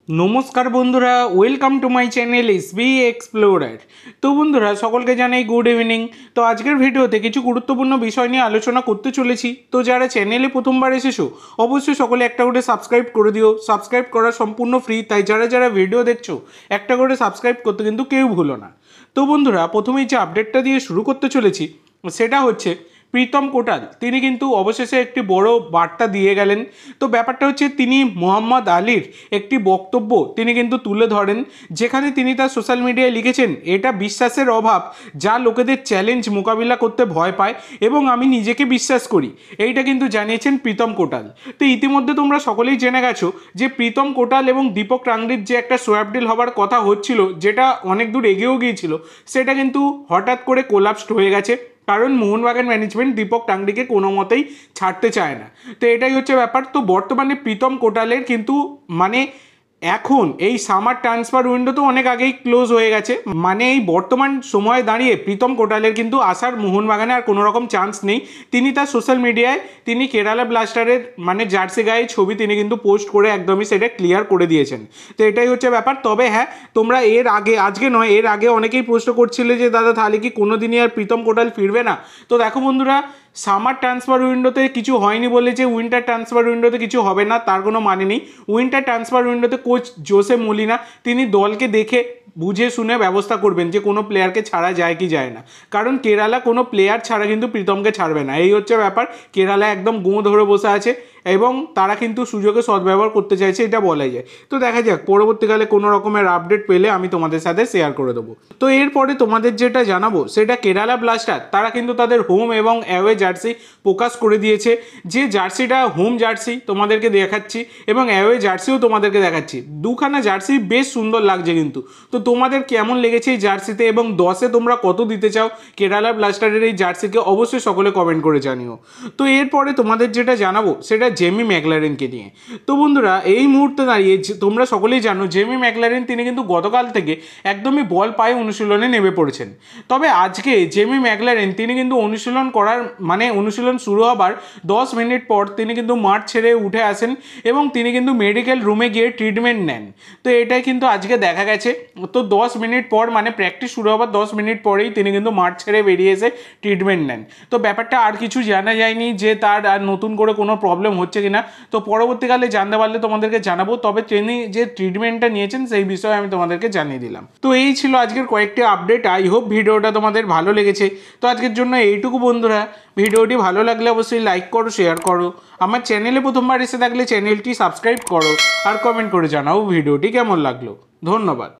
নমস্কার বন্ধুরা, welcome to my channel SB explorer. তো বন্ধুরা, সকলকে জানাই গুড ইভিনিং। তো আজকের ভিডিওতে কিছু গুরুত্বপূর্ণ বিষয় নিয়ে আলোচনা করতে চলেছি। তো যারা চ্যানেলে প্রথমবার এসেছো অবশ্যই সকলে একটা করে সাবস্ক্রাইব করে দিও। সাবস্ক্রাইব করা সম্পূর্ণ ফ্রি, তাই যারা যারা ভিডিও দেখছো একটা করে সাবস্ক্রাইব করতে কিন্তু কেউ ভুলো না। তো বন্ধুরা, প্রথমেই যে আপডেটটা দিয়ে শুরু করতে চলেছি সেটা হচ্ছে প্রীতম কোটাল তিনি কিন্তু অবশেষে একটি বড় বার্তা দিয়ে গেলেন। তো ব্যাপারটা হচ্ছে তিনি মোহাম্মদ আলীর একটি বক্তব্য তিনি কিন্তু তুলে ধরেন, যেখানে তিনি তার সোশ্যাল মিডিয়ায় লিখেছেন, এটা বিশ্বাসের অভাব যা লোকেদের চ্যালেঞ্জ মোকাবিলা করতে ভয় পায় এবং আমি নিজেকে বিশ্বাস করি। এইটা কিন্তু জানিয়েছেন প্রীতম কোটাল। তো ইতিমধ্যে তোমরা সকলেই জেনে গেছো যে প্রীতম কোটাল এবং দীপক টাংরির যে একটা সোয়াপ ডিল হবার কথা হচ্ছিল, যেটা অনেক দূর এগিয়েও গিয়েছিল, সেটা কিন্তু হঠাৎ করে কোলাপসড হয়ে গেছে, কারণ মোহনবাগান ম্যানেজমেন্ট দীপক টাংরিকে কোনো মতেই ছাড়তে চায় না। তো এটাই হচ্ছে ব্যাপার। তো বর্তমানে প্রীতম কোটালের কিন্তু এখন এই সামার ট্রান্সফার উইন্ডো তো অনেক আগেই ক্লোজ হয়ে গেছে, এই বর্তমান সময়ে দাঁড়িয়ে প্রীতম কোটালের কিন্তু আসার মোহনবাগানে আর কোনো রকম চান্স নেই। তিনি তার সোশ্যাল মিডিয়ায় তিনি কেরালা ব্লাস্টারের জার্সি গায়ে ছবি তিনি কিন্তু পোস্ট করে একদমই সেটা ক্লিয়ার করে দিয়েছেন। তো এটাই হচ্ছে ব্যাপার। তবে হ্যাঁ, তোমরা এর আগে, আজকে নয় এর আগে অনেকেই পোস্ট করছিলে যে দাদা তাহলে কি কোনো দিনই আর প্রীতম কোটাল ফিরবে না। তো দেখো বন্ধুরা, সামার ট্রান্সফার উইন্ডোতে কিছু হয়নি বলে যে উইন্টার ট্রান্সফার উইন্ডোতে কিছু হবে না তার কোনো মানে নেই। উইন্টার ট্রান্সফার উইন্ডোতে কোচ জোসে মোলিনা তিনি দলকে দেখে বুঝে শুনে ব্যবস্থা করবেন যে কোনো প্লেয়ারকে ছাড়া যায় কি যায় না, কারণ কেরালা কোনো প্লেয়ার ছাড়া কিন্তু প্রীতমকে ছাড়বে না। এই হচ্ছে ব্যাপার। কেরালা একদম গোঁ ধরে বসে আছে এবং তারা কিন্তু সুযোগে সদ্ব্যবহার করতে চাইছে, এটা বলা যায়। তো দেখা যাক, পরবর্তীকালে কোনো রকমের আপডেট পেলে আমি তোমাদের সাথে শেয়ার করে দেবো। তো এরপরে তোমাদের যেটা জানাবো সেটা কেরালা ব্লাস্টার তারা কিন্তু তাদের হোম এবং অ্যাওয়ে জার্সি প্রকাশ করে দিয়েছে। যে জার্সিটা হোম জার্সি তোমাদেরকে দেখাচ্ছি এবং অ্যাওয়ে জার্সিও তোমাদেরকে দেখাচ্ছি। দুখানা জার্সি বেশ সুন্দর লাগছে কিন্তু। তো তোমাদের কেমন লেগেছে এই জার্সিতে এবং 10-এ তোমরা কত দিতে চাও কেরালা ব্লাস্টারের এই জার্সিকে, অবশ্যই সকলে কমেন্ট করে জানিও। তো এরপরে তোমাদের যেটা জানাবো সেটা জেমি ম্যাকলারেনকে নিয়ে। তো বন্ধুরা, এই মুহূর্তে দাঁড়িয়ে তোমরা সকলেই জানো জেমি ম্যাকলারেন তিনি কিন্তু গতকাল থেকে একদমই বল পায়ে অনুশীলনে নেমে পড়েছেন। তবে আজকে জেমি ম্যাকলারেন তিনি কিন্তু অনুশীলন করার অনুশীলন শুরু হবার 10 মিনিট পর তিনি কিন্তু মাঠ ছেড়ে উঠে আসেন এবং তিনি কিন্তু মেডিকেল রুমে গিয়ে ট্রিটমেন্ট নেন। তো এটাই কিন্তু আজকে দেখা গেছে। তো 10 মিনিট পর প্র্যাকটিস শুরু হবার 10 মিনিট পরেই তিনি কিন্তু মাঠ ছেড়ে বেরিয়ে এসে ট্রিটমেন্ট নেন। তো ব্যাপারটা আর কিছু জানা যায়নি যে তার আর নতুন করে কোনো প্রবলেম হচ্ছে কিনা। তো পরবর্তীকালে জানতে পারলে তোমাদেরকে জানাবো। তবে তিনি যে ট্রিটমেন্টটা নিয়েছেন সেই বিষয়ে আমি তোমাদেরকে জানিয়ে দিলাম। তো এই ছিল আজকের কয়েকটি আপডেট। আই হোপ ভিডিওটা তোমাদের ভালো লেগেছে। তো আজকের জন্য এইটুকু বন্ধুরা। ভিডিওটি ভালো লাগলে অবশ্যই লাইক করো, শেয়ার করো। আমার চ্যানেলে প্রথমবার এসে থাকলে চ্যানেলটি সাবস্ক্রাইব করো আর কমেন্ট করে জানাও ভিডিওটি কেমন লাগলো। ধন্যবাদ।